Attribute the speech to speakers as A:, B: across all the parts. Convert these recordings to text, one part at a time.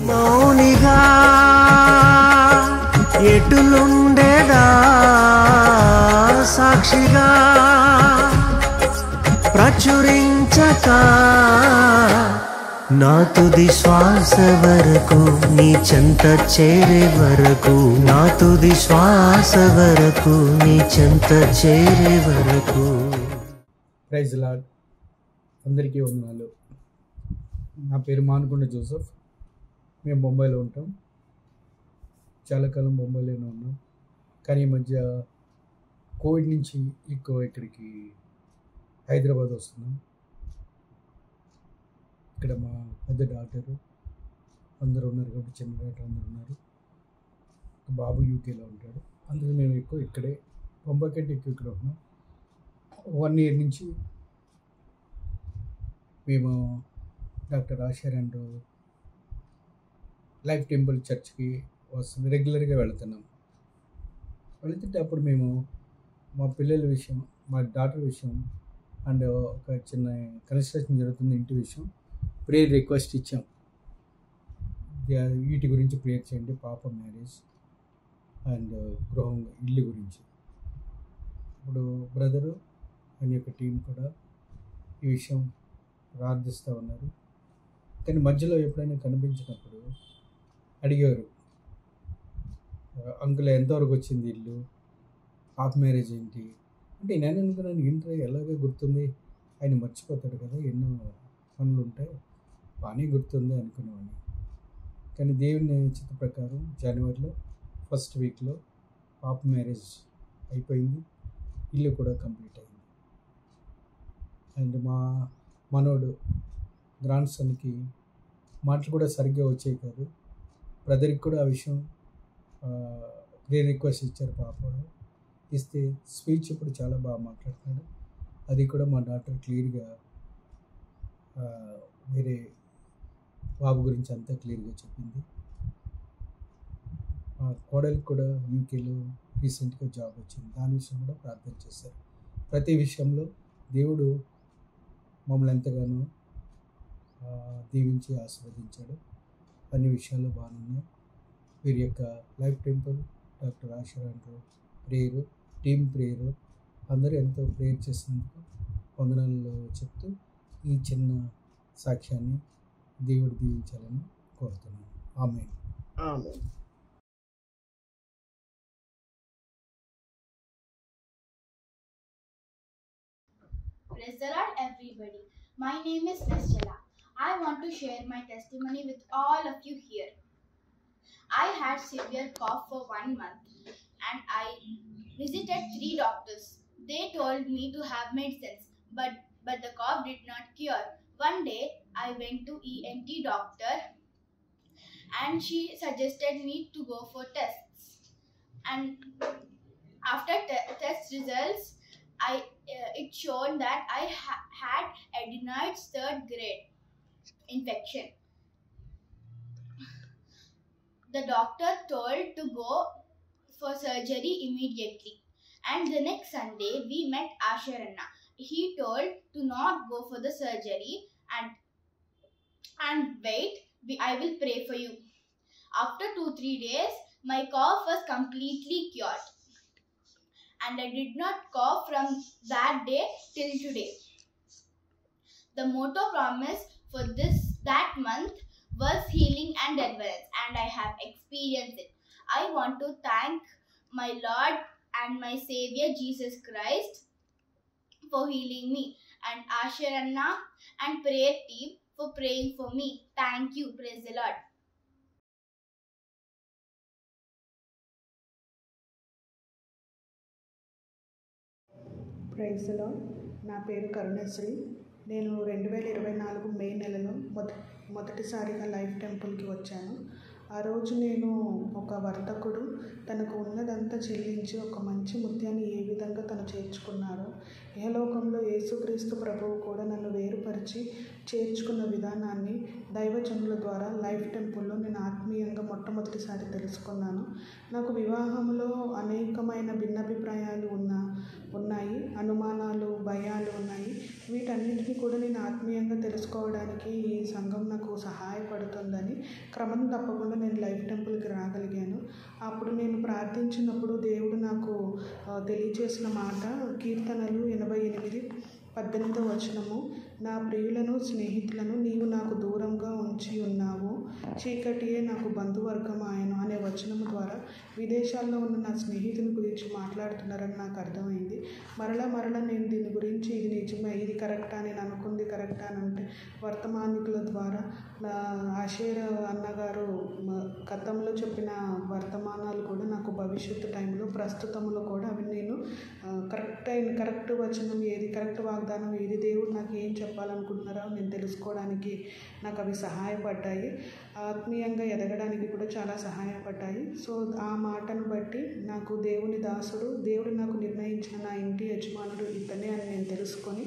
A: మౌనిగా ఎటులుండేదా సాక్షిగా ప్రచురించక నా తుది శ్వాస వరకు నీ చెంత చేరే వరకు నా తుది శ్వాస వరకు నీ చెంత చేరే వరకు.
B: Praise Lord. అందరికీ వందనాలు. నా పేరు మానుకొండ జోసెఫ్. మేము బొంబాయిలో ఉంటాం. చాలా కాలం బొంబాయిలోనే ఉన్నాం. కానీ ఈ మధ్య కోవిడ్ నుంచి ఎక్కువ ఇక్కడికి హైదరాబాద్ వస్తున్నాం. ఇక్కడ మా పెద్ద డాక్టరు అందరూ ఉన్నారు కాబట్టి, చిన్న డాక్టర్ అందరూ ఉన్నారు. బాబు యూకేలో ఉంటాడు. అందరూ మేము ఎక్కువ ఇక్కడే, బొంబాయి కంటే ఎక్కువ ఇక్కడ ఉన్నాం. 1 year నుంచి మేము డాక్టర్ ఆశారండ్ లైఫ్ టెంపుల్ చర్చ్కి వస్తుంది, రెగ్యులర్గా వెళుతున్నాం. వెళుతుంటే అప్పుడు మేము మా పిల్లల విషయం, మా డాటర్ విషయం అండ్ ఒక చిన్న కన్స్ట్రక్షన్ జరుగుతుంది ఇంటి విషయం ప్రేయర్ రిక్వెస్ట్ ఇచ్చాం. వీటి గురించి ప్రేయర్ చేయండి, పాప మ్యారేజ్ అండ్ గృహం ఇల్లు గురించి. ఇప్పుడు బ్రదరు ఆయన యొక్క టీం కూడా ఈ విషయం ప్రార్థిస్తూ ఉన్నారు. కానీ మధ్యలో ఎప్పుడైనా కనిపించినప్పుడు అడిగారు, అంకుల్ ఎంతవరకు వచ్చింది ఇల్లు, హాఫ్ మ్యారేజ్ ఏంటి అంటే, నేను అనుకున్నాను ఇంటర్ ఎలాగో గుర్తుంది, ఆయన మర్చిపోతాడు కదా, ఎన్నో పనులు ఉంటాయి, బాగానే గుర్తుంది అనుకునేవాడిని. కానీ దేవుని చిత్త ప్రకారం జనవరిలో 1st weekలో హాఫ్ మ్యారేజ్ అయిపోయింది, ఇల్లు కూడా కంప్లీట్ అయింది. అండ్ మా మనోడు గ్రాండ్ సన్కి మాటలు కూడా సరిగ్గా వచ్చాయి కాదు. బ్రదర్కి కూడా ఆ విషయం ప్రేయర్ రిక్వెస్ట్ ఇచ్చారు. పాప ఇస్తే స్పీచ్ ఇప్పుడు చాలా బాగా మాట్లాడుతున్నాడు. అది కూడా మా డాక్టర్ క్లియర్గా వేరే బాబు గురించి అంతా క్లియర్గా చెప్పింది. మా కోడలికి కూడా యూకేలో రీసెంట్గా జాబ్ వచ్చింది, దాని విషయం కూడా ప్రార్థన చేశారు. ప్రతి విషయంలో దేవుడు మమ్మల్ని ఎంతగానో దీవించి ఆశీర్వదించాడు. అన్ని విషయాల్లో బాగున్నాయి. వీరి యొక్క లైఫ్ టెంపుల్, డాక్టర్ ఆశారండ్ ప్రేయరు, టీమ్ ప్రేయరు, అందరూ ఎంతో ప్రేయర్ చేసినందుకు వందనాలు చెప్తూ ఈ చిన్న సాక్ష్యాన్ని దేవుడు దీవించాలని కోరుతున్నాను. ఆమేన్.
C: ఆమేన్.
D: Praise the Lord, everybody. My name is Nischala. I want to share my testimony with all of you here. I had severe cough for 1 month and I visited 3 doctors. They told me to have medicines, but the cough did not cure. One day I went to ENT doctor and she suggested me to go for tests. And after test results, it showed that I had adenoids 3rd grade infection. The doctor told to go for surgery immediately. And the next Sunday we met Asharanna. He told to not go for the surgery and wait, I will pray for you. After 2-3 days, my cough was completely cured. And I did not cough from that day till today. The motto promise for that month was healing and deliverance, and I have experienced it. I want to thank my Lord and my Savior Jesus Christ for healing me, and Asharanna and prayer team for praying for me. Thank you. Praise the Lord.
E: Praise the Lord. నా పేరు కరుణశ్రీ. నేను 2024 మే నెలలో మొదటిసారిగా life టెంపుల్కి వచ్చాను. ఆ రోజు నేను ఒక వర్తకుడు తనకు ఉన్నదంతా చెల్లించి ఒక మంచి ముత్యాన్ని ఏ విధంగా తను చేర్చుకున్నారో, ఏ లోకంలో యేసుక్రీస్తు ప్రభువు కూడా నన్ను వేరుపరిచి చేర్చుకున్న విధానాన్ని దైవజనుల ద్వారా లైఫ్ టెంపుల్లో నేను ఆత్మీయంగా మొట్టమొదటిసారి తెలుసుకున్నాను. నాకు వివాహంలో అనేకమైన భిన్నాభిప్రాయాలు ఉన్నాయి, అనుమానాలు, భయాలు ఉన్నాయి. వీటన్నిటిని కూడా నేను ఆత్మీయంగా తెలుసుకోవడానికి ఈ సంఘం నాకు సహాయపడుతుందని క్రమం తప్పకుండా నేను లైఫ్ టెంపుల్కి రాగలిగాను. అప్పుడు నేను ప్రార్థించినప్పుడు దేవుడు నాకు తెలియజేసిన మాట కీర్తనలు 88:18 వచనము, నా ప్రియులను స్నేహితులను నీవు నాకు దూరంగా ఉంచి ఉన్నావు, చీకటియే నాకు బంధువర్గం ఆయను అనే వచనము ద్వారా విదేశాల్లో ఉన్న నా స్నేహితుని గురించి మాట్లాడుతున్నారని నాకు అర్థమైంది. మరలా నేను దీని గురించి ఇది నిజమే, ఇది కరెక్టా, నేను అనుకుంది కరెక్టా అని అంటే వర్తమానికుల ద్వారా నా ఆషేర్ అన్నగారు గతంలో చెప్పిన వర్తమానాలు కూడా నాకు భవిష్యత్తు టైంలో ప్రస్తుతంలో కూడా అవి నేను కరెక్ట్ వచనం ఏది, కరెక్ట్ వాగ్దానం ఏది, దేవుడు నాకు ఏం చెప్పాలనుకుంటున్నారో నేను తెలుసుకోవడానికి నాకు అవి సహాయపడ్డాయి. ఆత్మీయంగా ఎదగడానికి కూడా చాలా సహాయపడ్డాయి. సో ఆ మాటను బట్టి నాకు దేవుని దాసుడు, దేవుడు నాకు నిర్ణయించిన నా ఇంటి యజమానుడు ఇతనే అని నేను తెలుసుకొని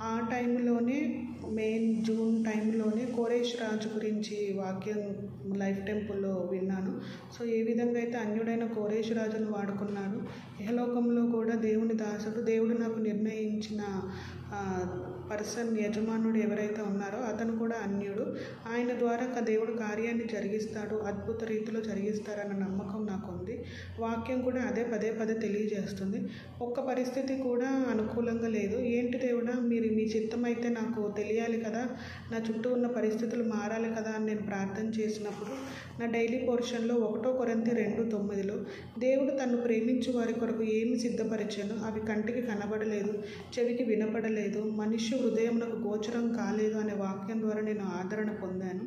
E: ఆ టైంలోనే జూన్ టైంలోనే కోరేష్ రాజు గురించి వాక్యం లైఫ్ టెంపుల్లో విన్నాను. సో ఏ విధంగా అయితే అన్యుడైన కోరేష్ రాజును వాడుకున్నాడు, ఇహలోకంలో కూడా దేవుని దాసుడు, దేవుడు నాకు నిర్ణయించిన యజమానుడు ఎవరైతే ఉన్నారో అతను కూడా అన్యుడు, ఆయన ద్వారా దేవుడు కార్యాన్ని జరిగిస్తాడు, అద్భుత రీతిలో జరిగిస్తారన్న నమ్మకం నాకు ఉంది. వాక్యం కూడా అదే పదే తెలియజేస్తుంది. ఒక్క పరిస్థితి కూడా అనుకూలంగా లేదు. ఏంటి దేవుడా, మీ చిత్తం అయితే నాకు తెలియాలి కదా, నా చుట్టూ ఉన్న పరిస్థితులు మారాలి కదా అని నేను ప్రార్థన చేసినప్పుడు నా డైలీ పోర్షన్లో 1 కొరింథీ 2:9 దేవుడు తను ప్రేమించు వారి కొరకు ఏమి సిద్ధపరిచానో అవి కంటికి కనబడలేదు, చెవికి వినపడలేదు, మనుష్య హృదయమునకు గోచరం కాలేదు అనే వాక్యం ద్వారా నేను ఆదరణ పొందాను.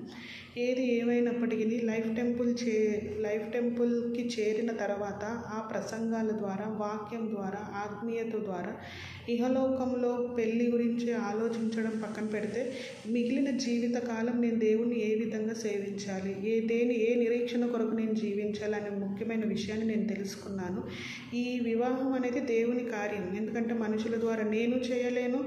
E: ఏది ఏమైనప్పటికీ లైఫ్ టెంపుల్కి చేరిన తర్వాత ఆ ప్రసంగాల ద్వారా, వాక్యం ద్వారా, ఆత్మీయత ద్వారా ఇహలోకంలో పెళ్లి గురించి ఆలోచించడం పక్కన పెడితే మిగిలిన జీవితకాలం నేను దేవుణ్ణి ఏ విధంగా సేవించాలి, ఏ నిరీక్షణ కొరకు నేను జీవించాలి అనే ముఖ్యమైన విషయాన్ని నేను తెలుసుకున్నాను. ఈ వివాహం అనేది దేవుని కార్యం, ఎందుకంటే మనుషుల ద్వారా నేను చేయలేను,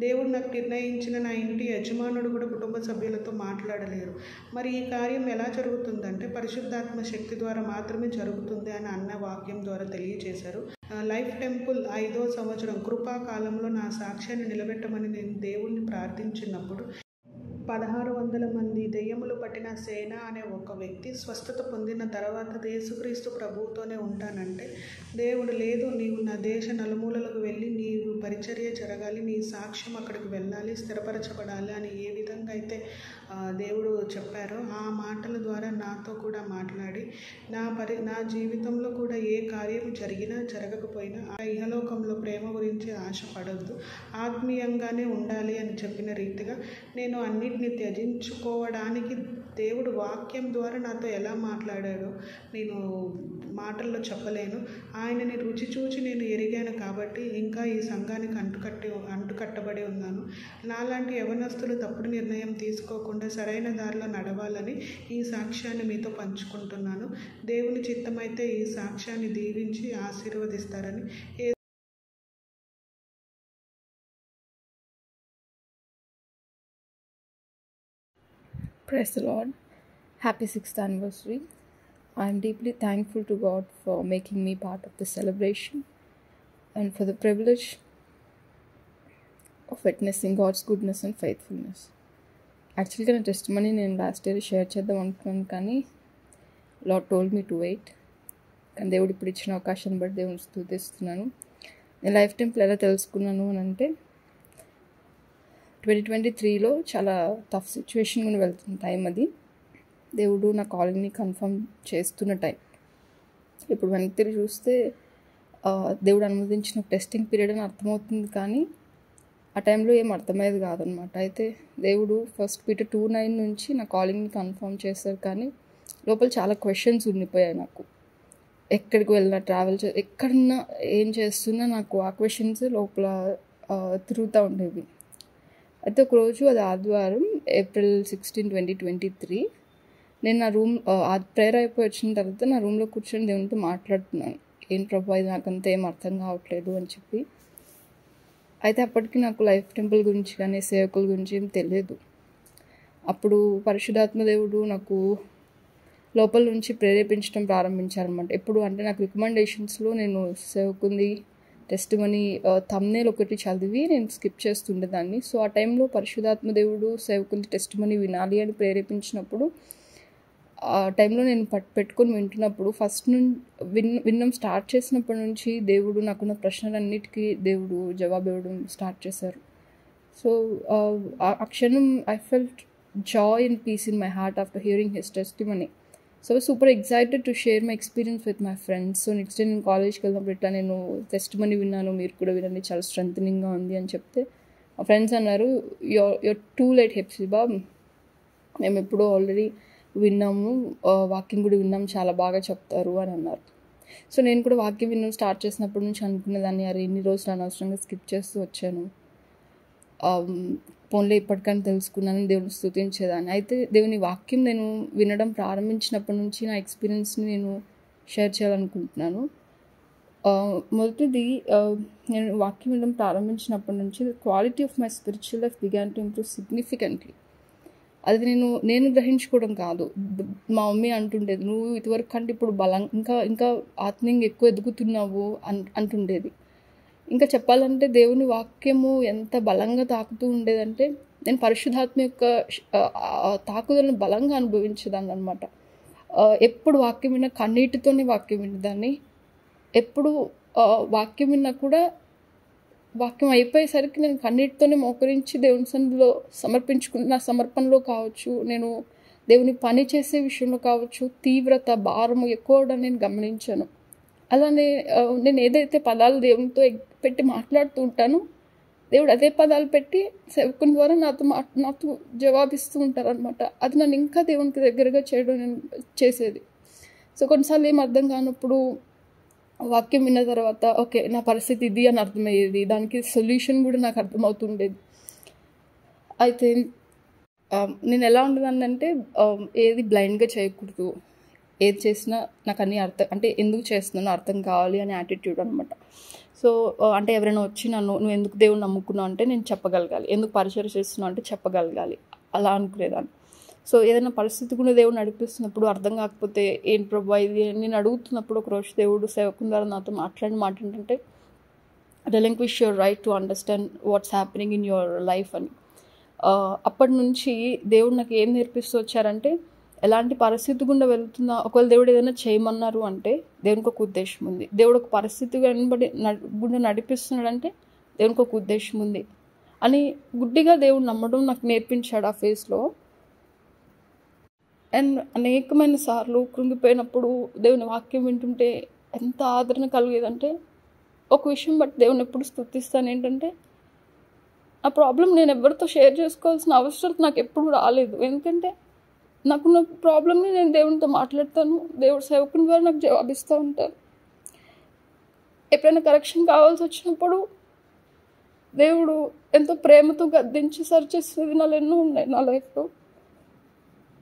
E: దేవుడు నాకు నిర్ణయించిన నా ఇంటి యజమానుడు కూడా కుటుంబ సభ్యులతో మాట్లాడలేరు. మరి ఈ కార్యం ఎలా జరుగుతుందంటే పరిశుద్ధాత్మ శక్తి ద్వారా మాత్రమే జరుగుతుంది అని అన్న వాక్యం ద్వారా తెలియజేశారు. లైఫ్ టెంపుల్ 5వ సంవత్సరం కృపాకాలంలో నా సాక్ష్యాన్ని నిలబెట్టమని నేను దేవుణ్ణి ప్రార్థించినప్పుడు 1600 మంది దెయ్యములు పట్టిన సేన అనే ఒక వ్యక్తి స్వస్థత పొందిన తర్వాత యేసుక్రీస్తు ప్రభువుతోనే ఉంటానంటే దేవుడు లేదు, నీవు నా దేశ నలుమూలలకు వెళ్ళి నీవు పరిచర్య జరగాలి, నీ సాక్ష్యం అక్కడికి వెళ్ళాలి, స్థిరపరచబడాలి అని ఏ విధంగా అయితే దేవుడు చెప్పారో ఆ మాటల ద్వారా నాతో కూడా మాట్లాడి నా జీవితంలో కూడా ఏ కార్యం జరిగినా జరగకపోయినా ఆ ఇహలోకంలో ప్రేమ గురించి ఆశపడద్దు, ఆత్మీయంగానే ఉండాలి అని చెప్పిన రీతిగా నేను అన్నిటిని త్యజించుకోవడానికి దేవుడు వాక్యం ద్వారా నాతో ఎలా మాట్లాడాడో నేను మాటల్లో చెప్పలేను. ఆయనని రుచి చూచి నేను ఎరిగాను కాబట్టి ఇంకా ఈ సంఘానికి అంటుకట్టబడి ఉన్నాను. నాలాంటి యవనస్తులు తప్పుడు నిర్ణయం తీసుకోకుండా సరైన దారిలో నడవాలని ఈ సాక్ష్యాన్ని మీతో పంచుకుంటున్నాను. దేవుని చిత్తమైతే ఈ సాక్ష్యాన్ని దీవించి ఆశీర్వదిస్తారని
C: Praise the Lord. Happy 6th anniversary. I am deeply thankful to God for making me part of the celebration and for the privilege of witnessing God's goodness and faithfulness. Actually, నా టెస్టిమనీ నేను last year share చేద్దాం అనుకున్నాను, కానీ Lord told me to wait. కానీ దేవుడు ఇప్పుడు ఇచ్చిన అవకాశాన్ని బట్టి దేవుని స్తుతిస్తున్నాను. నేను లైఫ్ టెంపుల్ ఎలా తెలుసుకున్నాను అని అంటే 2023లో చాలా టఫ్ సిచ్యువేషన్ కూడా వెళ్తున్న టైం అది. దేవుడు నా కాలింగ్ని కన్ఫర్మ్ చేస్తున్న టైం. ఇప్పుడు వెనక్కి తిరిగి చూస్తే దేవుడు అనుమతించిన టెస్టింగ్ పీరియడ్ అని అర్థమవుతుంది, కానీ ఆ టైంలో ఏం అర్థమయ్యేది కాదనమాట. అయితే దేవుడు 1 Peter 2:9 నుంచి నా కాలింగ్ని కన్ఫర్మ్ చేశారు, కానీ లోపల చాలా క్వశ్చన్స్ ఉండిపోయాయి నాకు. ఎక్కడికి వెళ్ళినా, ట్రావెల్ ఎక్కడన్నా ఏం చేస్తున్నా నాకు ఆ క్వశ్చన్స్ లోపల తిరుగుతూ ఉండేవి. అయితే ఒకరోజు అది ఆదివారం April 16, 2023 నేను నా రూమ్ ప్రేయర్ అయిపోయి వచ్చిన తర్వాత నా రూమ్లో కూర్చొని దేవునితో మాట్లాడుతున్నాను. ఏం ప్రభు, ఇది నాకంతా ఏం అర్థం కావట్లేదు అని చెప్పి. అయితే అప్పటికి నాకు లైఫ్ టెంపుల్ గురించి కానీ సేవకుల గురించి ఏం తెలియదు. అప్పుడు పరిశుద్ధాత్మ దేవుడు నాకు లోపల నుంచి ప్రేరేపించడం ప్రారంభించారనమాట. ఎప్పుడు అంటే నాకు రికమెండేషన్స్లో నేను సేవకుంది టెస్టిమనీ థంబ్నెయిల్ ఒకటి చదివి నేను స్కిప్ చేస్తుండేదాన్ని. సో ఆ టైంలో పరిశుద్ధాత్మ దేవుడు సేవకుంది టెస్టిమనీ వినాలి అని ప్రేరేపించినప్పుడు ఆ టైంలో నేను పెట్టుకొని వింటున్నప్పుడు ఫస్ట్ వినడం స్టార్ట్ చేసినప్పటి నుంచి దేవుడు నాకున్న ప్రశ్నలన్నిటికీ దేవుడు జవాబు ఇవ్వడం స్టార్ట్ చేశారు. సో ఆ క్షణం I felt joy and peace in my heart after hearing his testimony. So super excited to share my experience with my friends. So next day నేను కాలేజ్కి వెళ్ళినప్పుడు ఇట్లా నేను టెస్టిమనీ విన్నాను, మీరు కూడా వినండి, చాలా స్ట్రెంథనింగ్గా ఉంది అని చెప్తే మా ఫ్రెండ్స్ అన్నారు, యూర్ టూ లేట్ హెప్సిబా, మేము ఎప్పుడో ఆల్రెడీ విన్నాము, వాక్యం కూడా విన్నాం, చాలా బాగా చెప్తారు అని అన్నారు. సో నేను కూడా వాక్యం వినడం స్టార్ట్ చేసినప్పటి నుంచి అనుకునేదాన్ని, అరే ఇన్ని రోజులు అనవసరంగా స్కిప్ చేస్తూ వచ్చాను, ఫోన్లో ఇప్పటికైనా తెలుసుకున్నాను, దేవుని స్తుతించేదాన్ని. అయితే దేవుని వాక్యం నేను వినడం ప్రారంభించినప్పటి నుంచి నా ఎక్స్పీరియన్స్ని నేను షేర్ చేయాలనుకుంటున్నాను. మొదటిది, నేను వాక్యం వినడం ప్రారంభించినప్పటి నుంచి the quality of my spiritual life began to improve significantly. అది నేను గ్రహించుకోవడం కాదు, మా మమ్మీ అంటుండేది, నువ్వు ఇదివరకు కంటే ఇప్పుడు ఇంకా ఆత్మీయంగా ఎక్కువ ఎదుగుతున్నావు అంటుండేది. ఇంకా చెప్పాలంటే దేవుని వాక్యము ఎంత బలంగా తాకుతూ ఉండేదంటే నేను పరిశుద్ధాత్మ యొక్క తాకుదలను బలంగా అనుభవించేదాన్ని అనమాట. ఎప్పుడు వాక్యం విన్నా కన్నీటితోనే వాక్యం వినేదాన్ని. ఎప్పుడు వాక్యం విన్నా కూడా వాక్యం అయిపోయేసరికి నేను కన్నీటితోనే మోకరించి దేవుని సన్నిధిలో సమర్పించుకున్న సమర్పణలో కావచ్చు, నేను దేవుని పని చేసే విషయంలో కావచ్చు, తీవ్రత భారము ఎక్కువ నేను గమనించాను. అలానే నేను ఏదైతే పదాలు దేవునితో పెట్టి మాట్లాడుతూ ఉంటానో దేవుడు అదే పదాలు పెట్టి సేవకుని ద్వారా నాతో జవాబిస్తూ ఉంటారనమాట. అది నన్ను ఇంకా దేవునికి దగ్గరగా చేయడం నేను చేసేది. సో కొన్నిసార్లు ఏం అర్థం కానప్పుడు వాక్యం విన్న తర్వాత ఓకే నా పరిస్థితి ఇది అని అర్థమయ్యేది, దానికి సొల్యూషన్ కూడా నాకు అర్థమవుతుండేది. అయితే నేను ఎలా ఉండేదాన్నంటే ఏది బ్లైండ్గా చేయకూడదు, ఏది చేసినా నాకు అన్నీ అర్థం, అంటే ఎందుకు చేస్తున్నానో అర్థం కావాలి అనే యాటిట్యూడ్ అనమాట. సో అంటే ఎవరైనా వచ్చి నువ్వు ఎందుకు దేవుని నమ్ముకున్నావు అంటే నేను చెప్పగలగాలి, ఎందుకు పరిచయం చేస్తున్నావు అంటే చెప్పగలగాలి, అలా అనుకునేదాన్ని. సో ఏదైనా పరిస్థితి కూడా దేవుడు నడిపిస్తున్నప్పుడు అర్థం కాకపోతే ఏం ప్రభా ఇది నేను అడుగుతున్నప్పుడు ఒకరోజు దేవుడు సేవకుని ద్వారా నాతో మాట్లాడిన మాట ఏంటంటే relinquish your right to understand what's happening in your life అని. అప్పటి నుంచి దేవుడు నాకు ఏం నేర్పిస్తూ వచ్చారంటే ఎలాంటి పరిస్థితి గుండా వెళ్తున్నా, ఒకవేళ దేవుడు ఏదైనా చేయమన్నారు అంటే దేవునికి ఒక ఉద్దేశం ఉంది, దేవుడు ఒక పరిస్థితి గుండా నడిపిస్తున్నాడంటే దేవునికి ఒక ఉద్దేశం ఉంది అని గుడ్డిగా దేవుడు నమ్మడం నాకు నేర్పించాడు ఆ ఫేస్లో. అండ్ అనేకమైన సార్లు కృంగిపోయినప్పుడు దేవుని వాక్యం వింటుంటే ఎంత ఆదరణ కలిగేదంటే ఒక విషయం బట్టి దేవుని ఎప్పుడు స్తుతిస్తాను ఏంటంటే ఆ ప్రాబ్లం నేను ఎవరితో షేర్ చేసుకోవాల్సిన అవసరం నాకు ఎప్పుడు రాలేదు. ఎందుకంటే నాకున్న ప్రాబ్లమ్ని నేను దేవునితో మాట్లాడతాను, దేవుడు సేవకుని ద్వారా నాకు జవాబిస్తూ ఉంటారు. ఎప్పుడైనా కరెక్షన్ కావాల్సి వచ్చినప్పుడు దేవుడు ఎంతో ప్రేమతో గద్దించి సరి చేసిన దినాలు ఎన్నో ఉన్నాయి నా లైఫ్లో.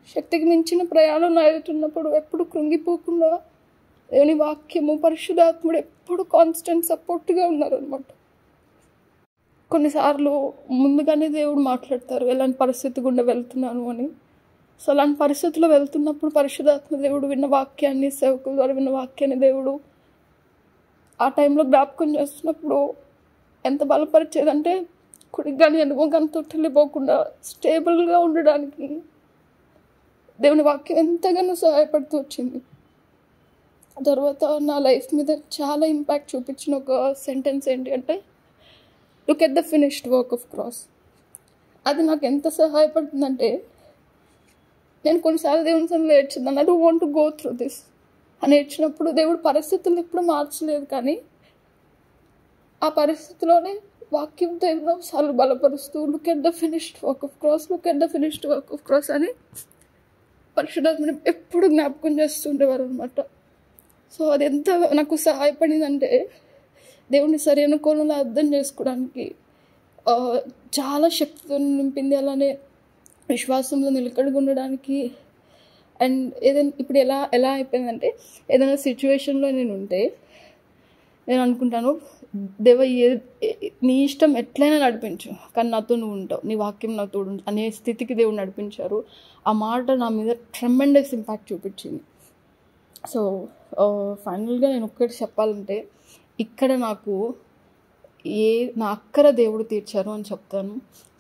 C: శక్తికి మించిన ప్రయాణం నడుతున్నప్పుడు ఎప్పుడు కృంగిపోకుండా దేవుని వాక్యము పరిశుద్ధాత్ముడు ఎప్పుడు కాన్స్టెంట్ సపోర్ట్గా ఉన్నారనమాట. కొన్నిసార్లు ముందుగానే దేవుడు మాట్లాడతారు ఎలాంటి పరిస్థితి గుండా వెళ్తున్నాను అని. సో అలాంటి పరిస్థితుల్లో వెళ్తున్నప్పుడు పరిశుద్ధాత్మ దేవుడు విన్న వాక్యాన్ని, సేవకుల ద్వారా విన్న వాక్యాన్ని దేవుడు ఆ టైంలో జ్ఞాపకం చేస్తున్నప్పుడు ఎంత బలపరిచేదంటే కుడికి కానీ ఎనుకో కానీ తొట్టిల్లిపోకుండా స్టేబుల్గా ఉండడానికి దేవుని వాక్యం ఎంతగానో సహాయపడుతూ వచ్చింది. తర్వాత నా లైఫ్ మీద చాలా ఇంపాక్ట్ చూపించిన ఒక సెంటెన్స్ ఏంటి అంటే look at the finished work of cross. అది నాకు ఎంత సహాయపడుతుందంటే నేను కొన్నిసార్లు దేవుని సన్నిధిలో ఏడ్చిందాను, I don't want to go through this అని ఏడ్చినప్పుడు దేవుడు పరిస్థితులను ఎప్పుడు మార్చలేదు, కానీ ఆ పరిస్థితిలోనే వాక్యంతో ఎన్నోసార్లు బలపరుస్తూ look at the finished work of cross, look at the finished work of cross అని పరిశుద్ధాత్మని ఎప్పుడు జ్ఞాపకం చేస్తుండేవారు అనమాట. సో అది ఎంత నాకు సహాయపడిందంటే దేవుని సరైన కోణంలో అర్థం చేసుకోవడానికి చాలా శక్తితో నింపింది. అలానే విశ్వాసంలో నిలకడగా ఉండడానికి. అండ్ ఏదైనా ఇప్పుడు ఎలా అయిపోయిందంటే ఏదైనా సిచ్యువేషన్లో నేను ఉంటే నేను అనుకుంటాను, దేవ నీ ఇష్టం ఎట్లయినా నడిపించు, కానీ నాతో నువ్వు ఉంటావు, నీ వాక్యం నా తోడు అనే స్థితికి దేవుడు నడిపించారు. ఆ మాట నా మీద ట్రెమెండస్ ఇంపాక్ట్ చూపించింది. సో ఫైనల్గా నేను ఒక్కటి చెప్పాలంటే, ఇక్కడ నాకు నా అక్కర దేవుడు తీర్చారు అని చెప్తాను.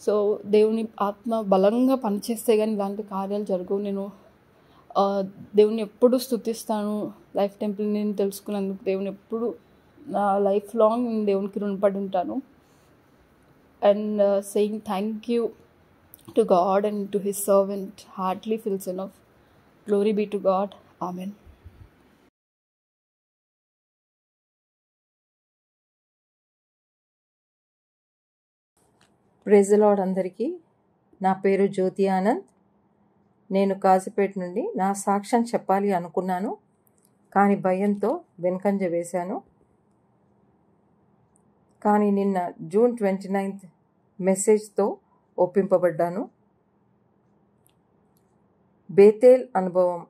C: సో దేవుని ఆత్మ బలంగా పనిచేస్తే కానీ ఇలాంటి కార్యాలు జరగవు. నేను దేవుని ఎప్పుడు స్తుతిస్తాను. లైఫ్ టెంపుల్ నేను తెలుసుకున్నందుకు దేవుని ఎప్పుడు నా లైఫ్ లాంగ్ నేను దేవునికి రుణపడి ఉంటాను. And saying thank you to God and to his servant heartily feels enough. Glory be to God. Amen.
F: Praise the Lord అందరికీ. నా పేరు జ్యోతి ఆనంద్. నేను కాజీపేట నుండి నా సాక్ష్యం చెప్పాలి అనుకున్నాను, కానీ భయంతో వెనుకంజ వేశాను. కానీ నిన్న జూన్ 29 మెసేజ్తో ఒప్పింపబడ్డాను. బేతేల్ అనుభవం,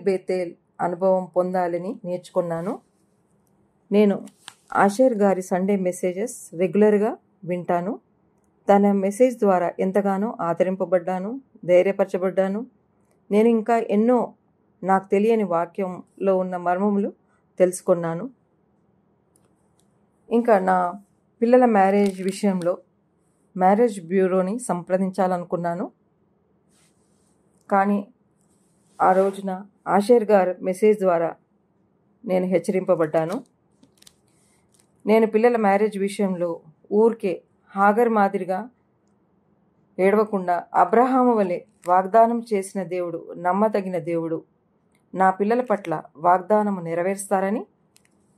F: బేతేల్ అనుభవం పొందాలని నేర్చుకున్నాను. నేను ఆషేర్ గారి సండే మెసేజెస్ రెగ్యులర్గా వింటాను. తన మెసేజ్ ద్వారా ఎంతగానో ఆదరింపబడ్డాను, ధైర్యపరచబడ్డాను. నేను ఇంకా ఎన్నో నాకు తెలియని వాక్యంలో ఉన్న మర్మములు తెలుసుకున్నాను. ఇంకా నా పిల్లల మ్యారేజ్ విషయంలో మ్యారేజ్ బ్యూరోని సంప్రదించాలనుకున్నాను. కానీ ఆ రోజున ఆషేర్ గారు మెసేజ్ ద్వారా నేను హెచ్చరింపబడ్డాను. నేను పిల్లల మ్యారేజ్ విషయంలో ఊరికే హాగర్ మాదిరిగా ఏడవకుండా అబ్రహాము వలె వాగ్దానం చేసిన దేవుడు నమ్మదగిన దేవుడు. నా పిల్లల పట్ల వాగ్దానము నెరవేరుస్తారని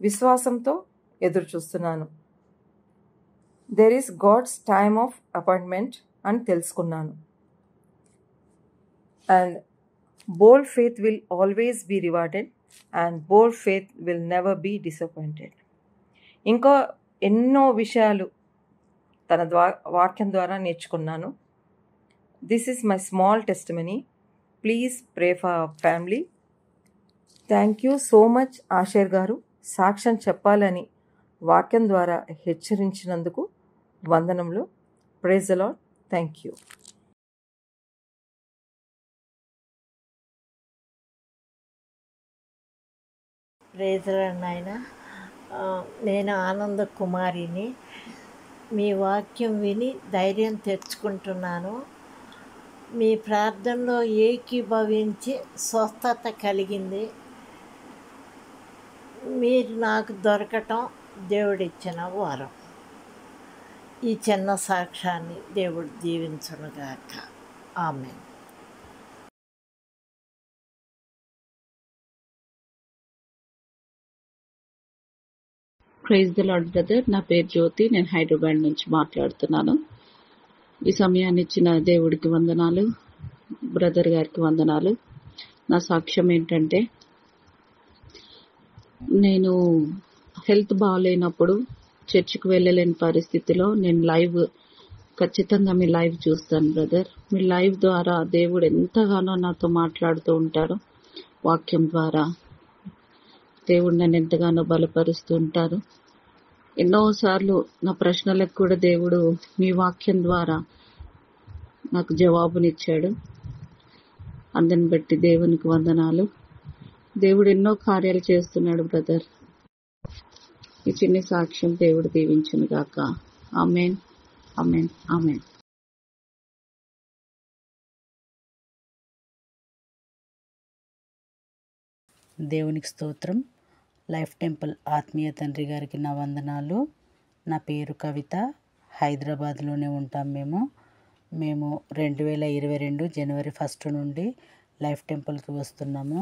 F: విశ్వాసంతో ఎదురుచూస్తున్నాను. There is God's time of appointment అని తెలుసుకున్నాను. And bold faith will always be rewarded and bold faith will never be disappointed. ఇంకా ఎన్నో విషయాలు తన వాక్యం ద్వారా నేర్చుకున్నాను. This is my small testimony. Please pray for our family. Thank you so much Asher గారు. సాక్ష్యం చెప్పాలని వాక్యం ద్వారా హెచ్చరించినందుకు వందనములు. Praise the Lord. Thank you.
G: Praise the Lord నాయన. నేను ఆనంద కుమారిని. మీ వాక్యం విని ధైర్యం తెచ్చుకుంటున్నాను. మీ ప్రార్థనలో ఏకీభవించి స్వస్థత కలిగింది. మీరు నాకు దొరకటం దేవుడిచ్చిన వరం. ఈ చిన్న సాక్ష్యాన్ని దేవుడు దీవించునుగాక. ఆమేన్.
H: Praise the lord brother. నా పేరు జ్యోతి. నేను హైదరాబాద్ నుంచి మాట్లాడుతున్నాను. ఈ సమయాన్ని ఇచ్చిన దేవుడికి వందనాలు, బ్రదర్ గారికి వందనాలు. నా సాక్ష్యం ఏంటంటే, నేను హెల్త్ బాగాలేనప్పుడు చర్చికి వెళ్ళలేని పరిస్థితిలో నేను ఖచ్చితంగా మీ లైవ్ చూస్తాను బ్రదర్. మీ లైవ్ ద్వారా దేవుడు ఎంతగానో నాతో మాట్లాడుతూ ఉంటాడు. వాక్యం ద్వారా దేవుడు నన్ను ఎంతగానో బలపరుస్తూ ఉంటారు. ఎన్నోసార్లు నా ప్రశ్నలకు కూడా దేవుడు మీ వాక్యం ద్వారా నాకు జవాబునిచ్చాడు. అందుని బట్టి దేవునికి వందనాలు. దేవుడు ఎన్నో కార్యాలు చేస్తున్నాడు బ్రదర్. ఈ చిన్న సాక్ష్యం దేవుడు దీవించును గాక. ఆమేన్, ఆమేన్, ఆమేన్.
I: దేవునికి స్తోత్రం. లైఫ్ టెంపుల్ ఆత్మీయ తండ్రి గారికి నా వందనాలు. నా పేరు కవిత. హైదరాబాద్లోనే ఉంటాం మేము 2022 జనవరి 1 నుండి లైఫ్ టెంపుల్కి వస్తున్నాము.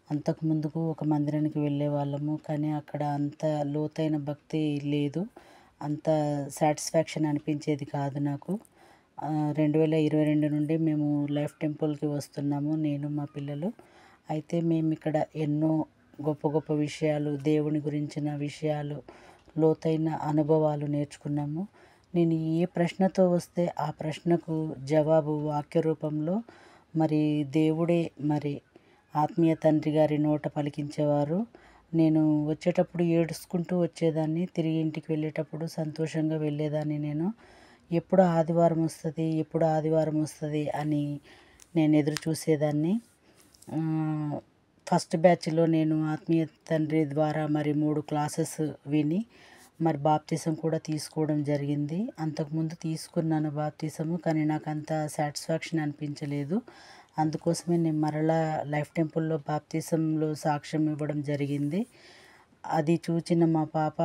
I: అంతకుముందుకు ఒక మందిరానికి వెళ్ళే వాళ్ళము, కానీ అక్కడ అంత లోతైన భక్తి లేదు, అంత సాటిస్ఫాక్షన్ అనిపించేది కాదు నాకు. 2022 నుండి మేము లైఫ్ టెంపుల్కి వస్తున్నాము, నేను మా పిల్లలు. అయితే మేము ఇక్కడ ఎన్నో గొప్ప గొప్ప విషయాలు, దేవుని గురించిన విషయాలు, లోతైన అనుభవాలు నేర్చుకున్నాము. నేను ఏ ప్రశ్నతో వస్తే ఆ ప్రశ్నకు జవాబు వాక్య రూపంలో దేవుడే ఆత్మీయ తండ్రి గారి నోట పలికించేవారు. నేను వచ్చేటప్పుడు ఏడుచుకుంటూ వచ్చేదాన్ని, తిరిగి ఇంటికి వెళ్ళేటప్పుడు సంతోషంగా వెళ్ళేదాన్ని. నేను ఎప్పుడు ఆదివారం వస్తుంది, ఎప్పుడు ఆదివారం వస్తుంది అని నేను ఎదురు చూసేదాన్ని. ఫస్ట్ బ్యాచ్లో నేను ఆత్మీయ తండ్రి ద్వారా మరి 3 క్లాసెస్ విని మరి బాప్తిసం కూడా తీసుకోవడం జరిగింది. అంతకుముందు తీసుకున్నాను బాప్తిసము, కానీ నాకు అంత సాటిస్ఫాక్షన్ అనిపించలేదు. అందుకోసమే నేను మరలా లైఫ్ టెంపుల్లో బాప్తిసంలో సాక్ష్యం ఇవ్వడం జరిగింది. అది చూచిన మా పాప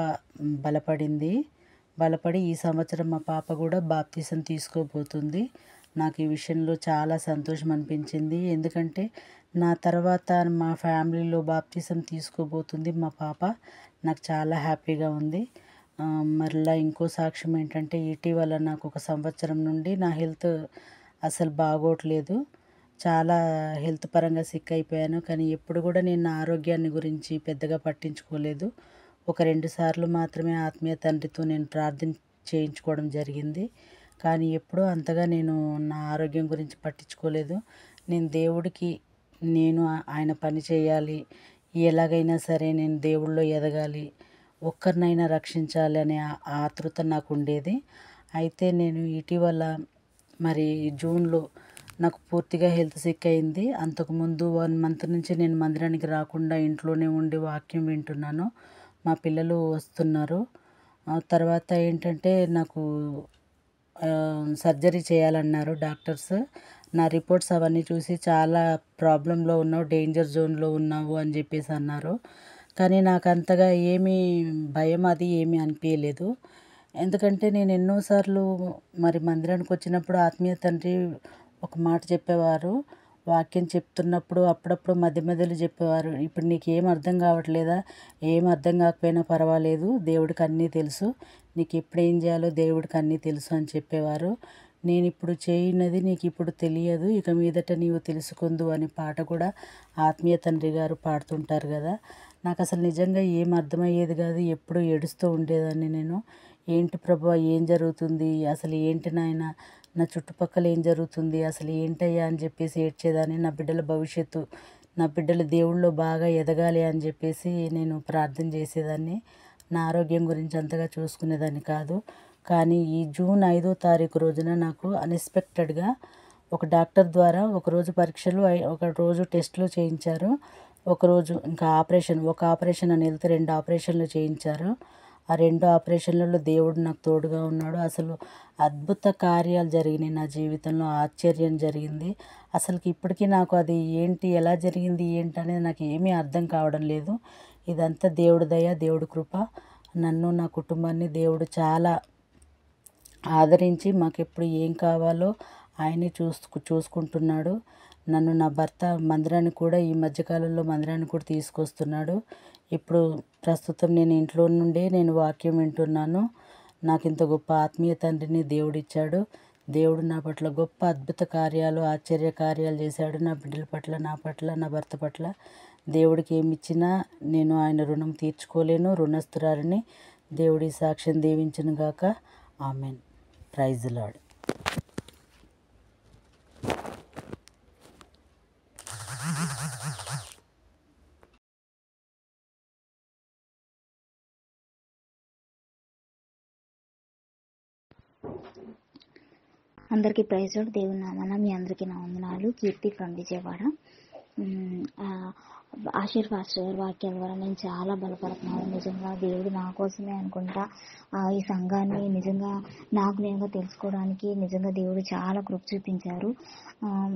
I: బలపడి ఈ సంవత్సరం మా పాప కూడా బాప్తిసం తీసుకోబోతుంది. నాకు ఈ విషయంలో చాలా సంతోషం అనిపించింది. ఎందుకంటే నా తర్వాత మా ఫ్యామిలీలో బాప్తిసం తీసుకోబోతుంది మా పాప. నాకు చాలా హ్యాపీగా ఉంది. మరలా ఇంకో సాక్ష్యం ఏంటంటే, ఇటీవల నాకు 1 సంవత్సరం నుండి నా హెల్త్ అసలు బాగోట్లేదు. చాలా హెల్త్ పరంగా సిక్ అయిపోయాను. కానీ ఎప్పుడు కూడా నేను నా ఆరోగ్యాన్ని గురించి పెద్దగా పట్టించుకోలేదు. 1-2 సార్లు మాత్రమే ఆత్మీయ తండ్రితో నేను ప్రార్థన చేయించుకోవడం జరిగింది. కానీ ఎప్పుడూ అంతగా నేను నా ఆరోగ్యం గురించి పట్టించుకోలేదు. నేను దేవుడికి ఆయన పని చేయాలి, ఎలాగైనా సరే నేను దేవుళ్ళో ఎదగాలి, ఒక్కరినైనా రక్షించాలి అనే ఆతృత నాకు ఉండేది. అయితే నేను ఇటీవల మరి జూన్లో నాకు పూర్తిగా హెల్త్ సిక్ అయింది. అంతకుముందు 1 మంత్ నుంచి నేను మందిరానికి రాకుండా ఇంట్లోనే ఉండి వాక్యం వింటున్నాను. మా పిల్లలు వస్తున్నారు. తర్వాత ఏంటంటే నాకు సర్జరీ చేయాలన్నారు డాక్టర్స్. నా రిపోర్ట్స్ అవన్నీ చూసి చాలా ప్రాబ్లంలో ఉన్నావు, డేంజర్ జోన్లో ఉన్నావు అని చెప్పేసి అన్నారు. కానీ నాకు అంతగా భయం అది ఏమీ అనిపించలేదు. ఎందుకంటే నేను ఎన్నోసార్లు మరి మందిరానికి వచ్చినప్పుడు ఆత్మీయ తండ్రి ఒక మాట చెప్పేవారు. వాక్యం చెప్తున్నప్పుడు అప్పుడప్పుడు మధ్య మధ్యలో చెప్పేవారు, ఇప్పుడు నీకు ఏం అర్థం కావట్లేదా, ఏం అర్థం కాకపోయినా పర్వాలేదు, దేవుడికి అన్నీ తెలుసు, నీకు ఎప్పుడు ఏం చేయాలో దేవుడికి అన్నీ తెలుసు అని చెప్పేవారు. నేను ఇప్పుడు చేయనది నీకు ఇప్పుడు తెలియదు, ఇక మీదట నీవు తెలుసుకుందు అనే పాట కూడా ఆత్మీయ తండ్రి గారు పాడుతుంటారు కదా. నాకు అసలు నిజంగా ఏం అర్థమయ్యేది కాదు. ఎప్పుడు ఏడుస్తూ ఉండేదాన్ని నేను. ఏంటి ప్రభువా, ఏం జరుగుతుంది, అసలు ఏంటి నాయన, నా చుట్టుపక్కల ఏం జరుగుతుంది, అసలు ఏంటయ్యా అని చెప్పేసి ఏడ్చేదాన్ని. నా బిడ్డల భవిష్యత్తు, నా బిడ్డలు దేవుళ్ళో బాగా ఎదగాలి అని చెప్పేసి నేను ప్రార్థన చేసేదాన్ని. నా ఆరోగ్యం గురించి అంతగా చూసుకునేదాన్ని కాదు. కానీ ఈ జూన్ 5వ తారీఖు రోజున నాకు అన్ఎక్స్పెక్టెడ్గా ఒక డాక్టర్ ద్వారా ఒకరోజు పరీక్షలు, ఒక రోజు టెస్టులు చేయించారు. ఒకరోజు ఇంకా ఒక ఆపరేషన్ అని వెళ్తే 2 ఆపరేషన్లు చేయించారు. ఆ 2 ఆపరేషన్లలో దేవుడు నాకు తోడుగా ఉన్నాడు. అసలు అద్భుత కార్యాలు జరిగినాయి నా జీవితంలో, ఆశ్చర్యం జరిగింది. అసలుకి ఇప్పటికీ నాకు అది ఏంటి, ఎలా జరిగింది ఏంటి అనేది నాకు ఏమీ అర్థం కావడం లేదు. ఇదంతా దేవుడి దయ, దేవుడి కృప. నన్ను నా కుటుంబాన్ని దేవుడు చాలా ఆదరించి మాకు ఎప్పుడు ఏం కావాలో ఆయనే చూసుకుంటున్నాడు. నన్ను నా భర్త మందిరానికి కూడా ఈ మధ్యకాలంలో మందిరానికి కూడా తీసుకొస్తున్నాడు. ఇప్పుడు ప్రస్తుతం నేను ఇంట్లో నుండే నేను వాక్యం వింటున్నాను. నాకు ఇంత గొప్ప ఆత్మీయ తండ్రిని దేవుడిచ్చాడు. దేవుడు నా పట్ల గొప్ప అద్భుత కార్యాలు, ఆశ్చర్య కార్యాలు చేశాడు. నా బిడ్డల పట్ల, నా పట్ల, నా భర్త పట్ల. దేవుడికి ఏమి ఇచ్చినా నేను ఆయన రుణం తీర్చుకోలేను, రుణస్తురాలిని. దేవుడి సాక్ష్యం దీవించును గాక. ఆమెన్. Praise the Lord.
J: అందరికీ ప్రైజ్ లార్డ్. దేవుని నామాన మీ అందరికీ నా వందనాలు. కీర్తి ఫ్రమ్ విజయవాడ. ఆశీర్ ఫాస్టర్ గారి వాక్యాల ద్వారా నేను చాలా బలపడుతున్నాను. నిజంగా దేవుడు నా కోసమే అనుకుంటా ఈ సంఘాన్ని నిజంగా నాకు నేనుగా తెలుసుకోవడానికి నిజంగా దేవుడు చాలా కృప చూపించారు.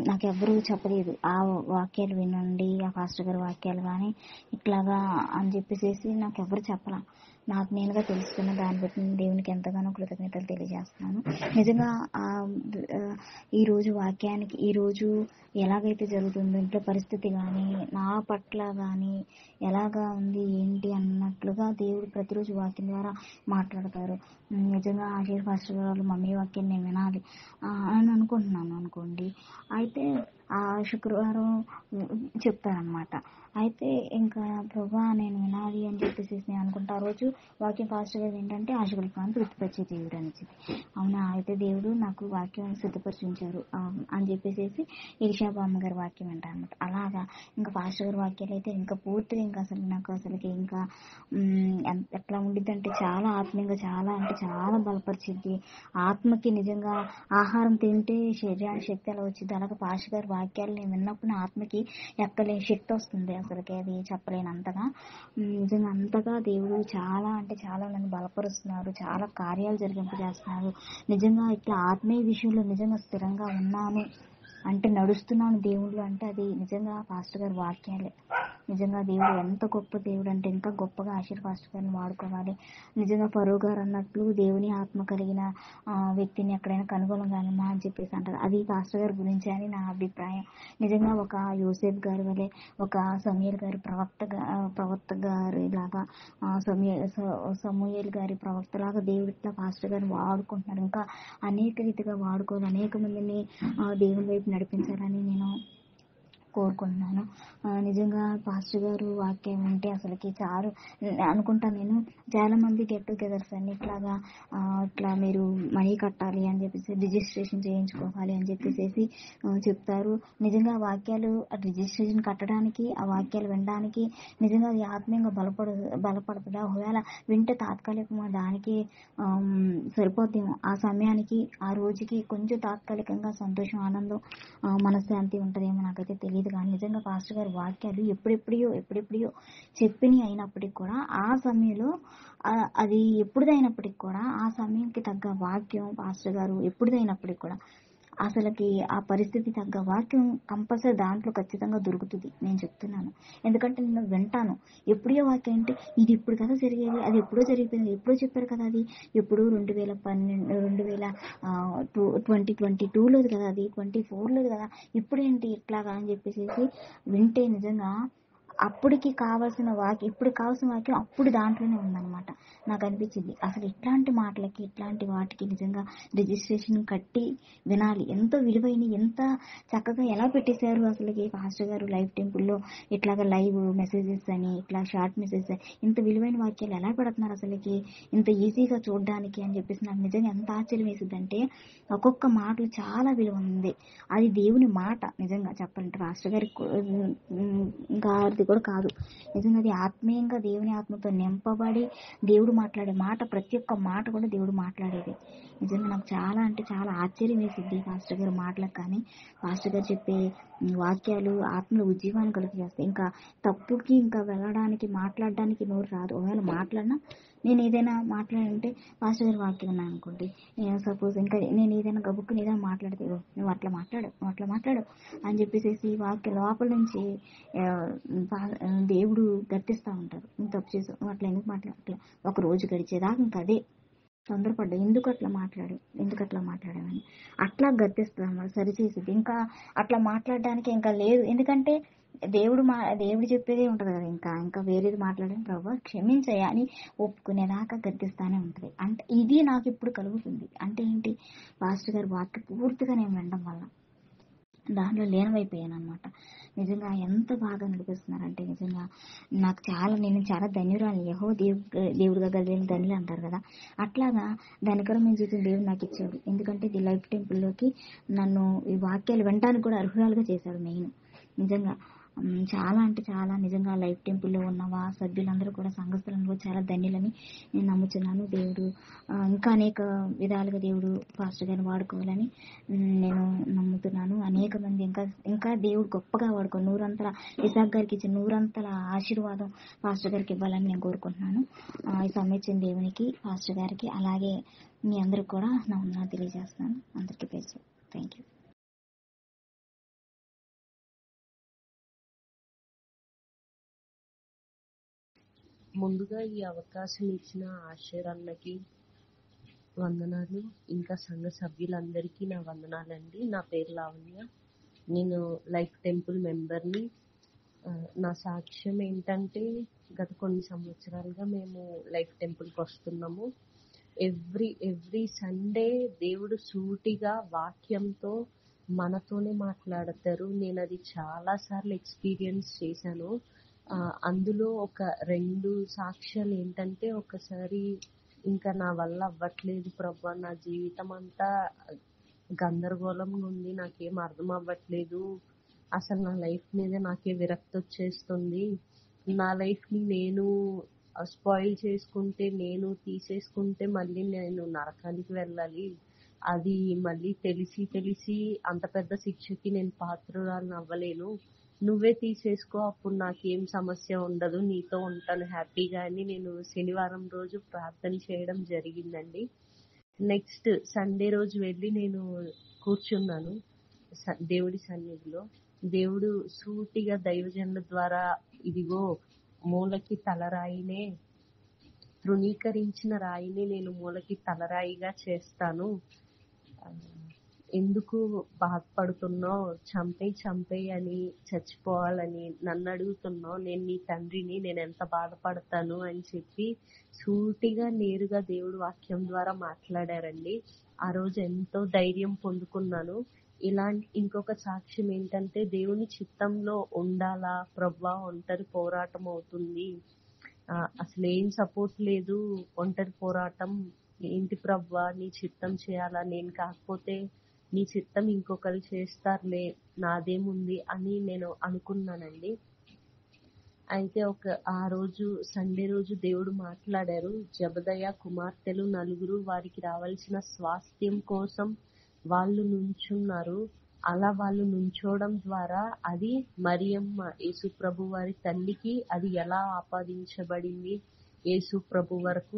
J: నాకు ఎవ్వరూ చెప్పలేదు ఆ వాక్యాలు వినండి, ఆ ఫాస్టర్ గారి వాక్యాలు కానీ ఇట్లాగా అని చెప్పేసి నాకు ఎవరు చెప్పలా. నాకు నేనుగా తెలుసుకున్న దాన్ని బట్టి దేవునికి ఎంతగానో కృతజ్ఞతలు తెలియజేస్తున్నాను. నిజంగా ఈరోజు వాక్యానికి ఈరోజు ఎలాగైతే జరుగుతుందో ఇంట్లో పరిస్థితి కానీ నా పట్ల కానీ ఎలాగా ఉంది ఏంటి అన్నట్లుగా దేవుడు ప్రతిరోజు వాక్యం ద్వారా మాట్లాడతారు. నిజంగా ఆశీర్ ఫాస్టర్ గారు మమ్మీ వాక్యం నేను వినాలి అని అనుకుంటున్నాను అనుకోండి. అయితే ఆ శుక్రవారం చెప్తారనమాట. అయితే ఇంకా ప్రభా నేను వినాలి అని చెప్పేసి నేను అనుకుంటా. ఆ రోజు వాక్యం పాస్టర్ గారు ఏంటంటే ఆశకులకు అని తృప్తిపరిచే దేవుడు అని. అవునా, అయితే దేవుడు నాకు వాక్యం సిద్ధపరిచి ఉంచారు అని చెప్పేసి ఇరిషాబామ్మ గారి వాక్యం అంటారు అనమాట. అలాగా ఇంకా పాస్టర్ గారి వాక్యాలు అయితే ఇంకా పూర్తిగా ఇంకా అసలు నాకు అసలుకి ఇంకా ఎట్లా ఉండిద్ది అంటే చాలా ఆత్మీయంగా, చాలా అంటే చాలా బలపరిచిద్ది. ఆత్మకి నిజంగా ఆహారం తింటే శరీరానికి శక్తి ఎలా వచ్చింది, అలాగే పాస్టర్ గారి వాక్యాలు నేను విన్నప్పుడు నా ఆత్మకి ఎక్కలేని శక్తి వస్తుంది. అసలుకి అది చెప్పలేనంతగా నిజంగా అంతగా దేవుడు చాలా అంటే చాలా నన్ను బలపరుస్తున్నారు, చాలా కార్యాలు జరిగింపజేస్తున్నారు. నిజంగా ఇట్లా ఆత్మీయ విషయంలో నిజంగా స్థిరంగా ఉన్నాను అంటే, నడుస్తున్నాను దేవుళ్ళు అంటే అది నిజంగా పాస్టర్ గారి వాక్యాలే. నిజంగా దేవుడు ఎంత గొప్ప దేవుడు అంటే ఇంకా గొప్పగా ఆశీర్ పాస్టర్ గారిని వాడుకోవాలి. నిజంగా ఫరో గారు అన్నట్లు దేవుని ఆత్మ కలిగిన వ్యక్తిని ఎక్కడైనా కనుగొనగలమా అని చెప్పేసి అంటారు. అది పాస్టర్ గారి గురించి అని నా అభిప్రాయం. నిజంగా ఒక యోసేఫ్ గారి వలె, ఒక సమూయేల్ గారి ప్రవక్త గారి లాగా, సమూయేల్ గారి ప్రవక్త లాగా దేవుడు ఇట్లా పాస్టర్ గారిని వాడుకుంటున్నారు. ఇంకా అనేక రీతిగా వాడుకోవాలి, అనేక మందిని దేవుని వైపు నడిపించాలని నేను కోరుకుంటున్నాను. నిజంగా పాస్టర్ గారు వాక్యం ఉంటే అసలుకి చాలు అనుకుంటాను. నేను చాలా మంది గెట్ టుగెదర్స్ అని ఇట్లా మీరు మనీ కట్టాలి అని చెప్పేసి, రిజిస్ట్రేషన్ చేయించుకోవాలి అని చెప్పేసి చెప్తారు. నిజంగా వాక్యాలు రిజిస్ట్రేషన్ కట్టడానికి, ఆ వాక్యాలు వినడానికి నిజంగా అది ఆత్మీయంగా బలపడుతుందా? ఒకవేళ వింటే తాత్కాలికంగా దానికి సరిపోద్దేమో, ఆ సమయానికి ఆ రోజుకి కొంచెం తాత్కాలికంగా సంతోషం, ఆనందం, మనశ్శాంతి ఉంటుందేమో నాకైతే తెలియదు. కానీ నిజంగా పాస్టర్ గారి వాక్యాలు ఎప్పుడెప్పుడో చెప్పినవి అయినప్పటికీ కూడా ఆ సమయంలో అది ఎప్పుడుదైనప్పటికి కూడా ఆ సమయంకి తగ్గ వాక్యం పాస్టర్ గారు ఎప్పుడుదైనప్పటికి కూడా అసలుకి ఆ పరిస్థితి తగ్గ వాక్యం కంపల్సరీ దాంట్లో ఖచ్చితంగా దొరుకుతుంది. నేను చెప్తున్నాను, ఎందుకంటే నేను వింటాను. ఎప్పుడో వాక్యం అంటే ఇది ఇప్పుడు కదా జరిగేది, అది ఎప్పుడో జరిగిపోయింది, ఎప్పుడో చెప్పారు కదా, అది ఎప్పుడు 2022లో కదా, అది 24లో కదా, ఇప్పుడేంటి ఇట్లాగా అని చెప్పేసి వింటే నిజంగా అప్పటికి కావాల్సిన వాక్యం, ఇప్పుడు కావాల్సిన వాక్యం అప్పుడు దాంట్లోనే ఉందన్నమాట. నాకు అనిపించింది అసలు ఇట్లాంటి మాటలకి, ఇట్లాంటి వాటికి నిజంగా రిజిస్ట్రేషన్ కట్టి వినాలి. ఎంతో విలువైన, ఎంత చక్కగా ఎలా పెట్టేశారు అసలుకి పాస్టర్ గారు లైవ్ టెంపుల్లో. ఇట్లాగా లైవ్ మెసేజెస్ అని, ఇట్లా షార్ట్ మెసేజెస్, ఇంత విలువైన వాక్యాలు ఎలా పెడుతున్నారు అసలుకి, ఇంత ఈజీగా చూడడానికి అని చెప్పేసి నాకు నిజంగా ఎంత ఆశ్చర్యం వేసిందంటే, ఒక్కొక్క మాటలు చాలా విలువ ఉంది. అది దేవుని మాట. నిజంగా చెప్పాలంటే పాస్టర్ గారి గారిది కూడా కాదు, నిజంగా అది ఆత్మీయంగా దేవుని ఆత్మతో నింపబడి దేవుడు మాట్లాడే మాట, ప్రతి ఒక్క మాట కూడా దేవుడు మాట్లాడేది. నిజంగా నాకు చాలా అంటే చాలా ఆశ్చర్యం వేసింది పాస్టర్ గారి మాటలకు. కానీ పాస్టర్ గారు చెప్పే వాక్యాలు ఆత్మలో ఉజ్జీవాన్ని కలిగి చేస్తాయి. ఇంకా తప్పుకి ఇంకా వెళ్ళడానికి, మాట్లాడడానికి నోరు రాదు. ఒకవేళ మాట్లాడినా, నేను ఏదైనా మాట్లాడంటే పాస్టర్ గారి వాక్యం ఉన్నాను అనుకోండి, సపోజ్ ఇంకా నేను ఏదైనా గబుక్కుని ఏదైనా మాట్లాడితే, నువ్వు అట్లా మాట్లాడు అని చెప్పేసి వాక్యం లోపల నుంచి దేవుడు గర్తిస్తూ ఉంటారు. నువ్వు తప్పు చేసావు, నువ్వు అట్లా ఎందుకు మాట్లాడట్లా, ఒక రోజు గడిచేదాకా ఇంకా అదే తొందరపడ్డా, ఎందుకు అట్లా మాట్లాడామని అట్లా గర్తిస్తుంది అన్నమాట, సరిచేసింది. ఇంకా అట్లా మాట్లాడడానికి ఇంకా లేదు, ఎందుకంటే దేవుడు చెప్పేదే ఉంటుంది కదా, ఇంకా వేరేది మాట్లాడని ప్రభు క్షమించయ్యా అని ఒప్పుకునేదాకా గర్తిస్తానే ఉంటుంది. అంటే ఇది నాకు ఇప్పుడు కలుగుతుంది. అంటే ఏంటి, పాస్టర్ గారి వాక్యం పూర్తిగా నేను వినడం వల్ల దాంట్లో లీనమైపోయాను అనమాట. నిజంగా ఎంత బాగా నడిపిస్తున్నారంటే నిజంగా నేను చాలా ధన్యురాలు. దేవుడిగా గదిలిన ధన్యులు అంటారు కదా, అట్లాగా ధనికరమైన జీవితం దేవుడు నాకు ఇచ్చాడు. ఎందుకంటే ఇది లైఫ్ టెంపుల్లోకి నన్ను ఈ వాక్యాలు వినడానికి కూడా అర్హురాలుగా చేశాడు. మెయిన్ నిజంగా చాలా అంటే చాలా నిజంగా లైఫ్ టెంపుల్లో ఉన్న సభ్యులందరూ కూడా, సంఘస్థులందరూ చాలా ధన్యులని నేను నమ్ముతున్నాను. దేవుడు ఇంకా అనేక విధాలుగా దేవుడు పాస్టర్ గారిని వాడుకోవాలని నేను నమ్ముతున్నాను. అనేక మంది ఇంకా దేవుడు గొప్పగా వాడుకో, నూరంతల ఇసాక్ గారికి ఇచ్చిన నూరంతల ఆశీర్వాదం పాస్టర్ గారికి ఇవ్వాలని నేను కోరుకుంటున్నాను. ఈ సమయం దేవునికి, పాస్టర్ గారికి, అలాగే మీ అందరికి కూడా నా వందనాలు తెలియజేస్తున్నాను. అందరికీ ప్రైజ్. Thank you.
K: ముందుగా ఈ అవకాశం ఇచ్చిన ఆశీర్ అన్నకి వందనాలు. ఇంకా సంఘ సభ్యులందరికీ నా వందనాలండి. నా పేరు లావణ్య, నేను లైఫ్ టెంపుల్ మెంబర్ని. నా సాక్ష్యం ఏంటంటే, గత కొన్ని సంవత్సరాలుగా మేము లైఫ్ టెంపుల్కి వస్తున్నాము. ఎవ్రీ సండే దేవుడు సూటిగా వాక్యంతో మనతోనే మాట్లాడతారు. నేను అది చాలాసార్లు ఎక్స్పీరియన్స్ చేశాను. అందులో ఒక 2 సాక్ష్యాలు ఏంటంటే, ఒకసారి ఇంకా నా వల్ల అవ్వట్లేదు ప్రభా, నా జీవితం అంతా గందరగోళంగా ఉంది, నాకేం అర్థం అవ్వట్లేదు, అసలు నా లైఫ్ మీద నాకే విరక్తి వచ్చేస్తుంది, నా లైఫ్ని నేను స్పాయిల్ చేసుకుంటే, నేను తీసేసుకుంటే మళ్ళీ నేను నరకానికి వెళ్ళాలి, అది మళ్ళీ తెలిసి అంత పెద్ద శిక్షకి నేను పాత్రురాలను అవ్వలేను, నువ్వే తీసేసుకో, అప్పుడు నాకేం సమస్య ఉండదు, నీతో ఉంటాను హ్యాపీగా అని నేను శనివారం రోజు ప్రార్థన చేయడం జరిగిందండి. నెక్స్ట్ సండే రోజు వెళ్ళి నేను కూర్చున్నాను దేవుడి సన్నిధిలో. దేవుడు సూటిగా దైవజనుల ద్వారా, ఇదిగో మూలకి తలరాయినే, తృణీకరించిన రాయిని నేను మూలకి తలరాయిగా చేస్తాను, ఎందుకు బాధపడుతున్నావు, చంపేయి అని, చచ్చిపోవాలని నన్ను అడుగుతున్నావు, నేను నీ తండ్రిని, నేను ఎంత బాధపడతాను అని చెప్పి సూటిగా నేరుగా దేవుడు వాక్యం ద్వారా మాట్లాడారండి. ఆ రోజు ఎంతో ధైర్యం పొందుకున్నాను. ఇలాంటి ఇంకొక సాక్ష్యం ఏంటంటే, దేవుని చిత్తంలో ఉండాలా ప్రభువా, ఒంటరి పోరాటం అవుతుంది, అసలు ఏం సపోర్ట్ లేదు, ఒంటరి పోరాటం ఏంటి ప్రభువా, నీ చిత్తం చేయాలా, నేను కాకపోతే నీ చిత్తం ఇంకొకరు చేస్తారులే, నాదేముంది అని నేను అనుకున్నానండి. అయితే ఆ రోజు సండే రోజు దేవుడు మాట్లాడారు. జబదయ్య కుమార్తెలు 4 వారికి రావాల్సిన స్వాస్థ్యం కోసం వాళ్ళు నుంచున్నారు. అలా వాళ్ళు నుంచోవడం ద్వారా అది మరియమ్మ యేసు ప్రభు వారి తల్లికి అది ఎలా ఆపాదించబడింది, యేసు ప్రభు వరకు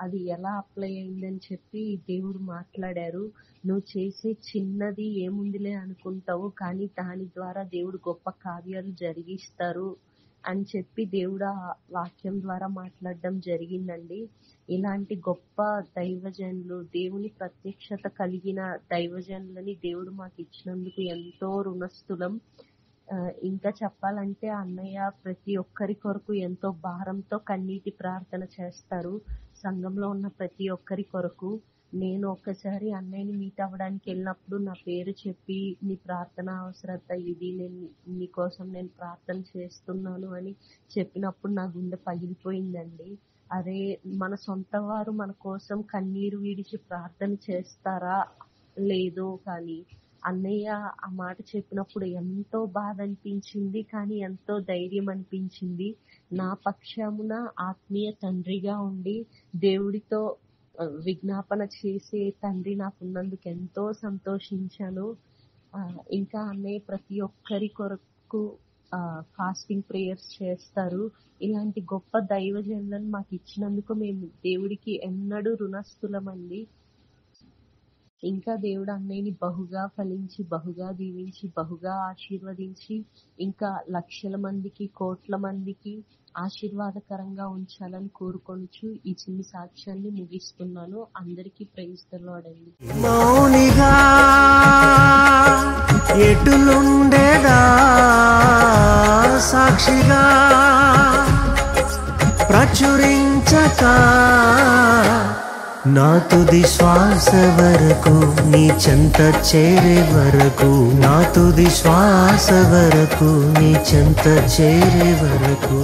K: అది ఎలా అప్లై అయిందని చెప్పి దేవుడు మాట్లాడారు. నువ్వు చేసే చిన్నది ఏముందిలే అనుకుంటావు, కానీ దాని ద్వారా దేవుడు గొప్ప కార్యాలు జరిగిస్తారు అని చెప్పి దేవుడు ఆ వాక్యం ద్వారా మాట్లాడడం జరిగిందండి. ఇలాంటి గొప్ప దైవజనులు, దేవుని ప్రత్యక్షత కలిగిన దైవజనులని దేవుడు మాకు ఇచ్చినందుకు ఎంతో రుణస్థులం. ఇంకా చెప్పాలంటే అన్నయ్య ప్రతి ఒక్కరి కొరకు ఎంతో భారంతో కన్నీటి ప్రార్థన చేస్తారు, సంఘంలో ఉన్న ప్రతి ఒక్కరి కొరకు. నేను ఒక్కసారి అన్నయ్యని మీట్ అవ్వడానికి వెళ్ళినప్పుడు నా పేరు చెప్పి, నీ ప్రార్థన అవసరత ఇది, నీకోసం నేను ప్రార్థన చేస్తున్నాను అని చెప్పినప్పుడు నా గుండె పగిలిపోయిందండి. అరే, మన సొంత వారు మన కోసం కన్నీరు విడిచి ప్రార్థన చేస్తారా లేదో, కానీ అన్నయ్య ఆ మాట చెప్పినప్పుడు ఎంతో బాధ అనిపించింది, కానీ ఎంతో ధైర్యం అనిపించింది. నా పక్షమున ఆత్మీయ తండ్రిగా ఉండి దేవుడితో విజ్ఞాపన చేసే తండ్రి నాకున్నందుకు ఎంతో సంతోషించాను. ఇంకా అన్నయ్య ప్రతి ఒక్కరి కొరకు ఫాస్టింగ్ ప్రేయర్స్ చేస్తారు. ఇలాంటి గొప్ప దైవజనులను మాకు ఇచ్చినందుకు మేము దేవుడికి ఎన్నడూ రుణస్థులమండి. ఇంకా దేవుడు అన్నయ్యని బహుగా ఫలించి, బహుగా దీవించి, బహుగా ఆశీర్వదించి, ఇంకా లక్షల మందికి, కోట్ల మందికి ఆశీర్వాదకరంగా ఉంచాలని కోరుకొనుచు ఈ చిన్ని సాక్ష్యాన్ని ముగిస్తున్నాను. అందరికీ ప్రైజ్ ది లార్డ్ అండి.
A: మౌనిగా ఎటులుండేదా సాక్షిగా ప్రచురించక, నా తుది శ్వాస వరకు నీ చెంత చేరే వరకు, నా తుది శ్వాస వరకు నీ చెంత చేరే వరకు.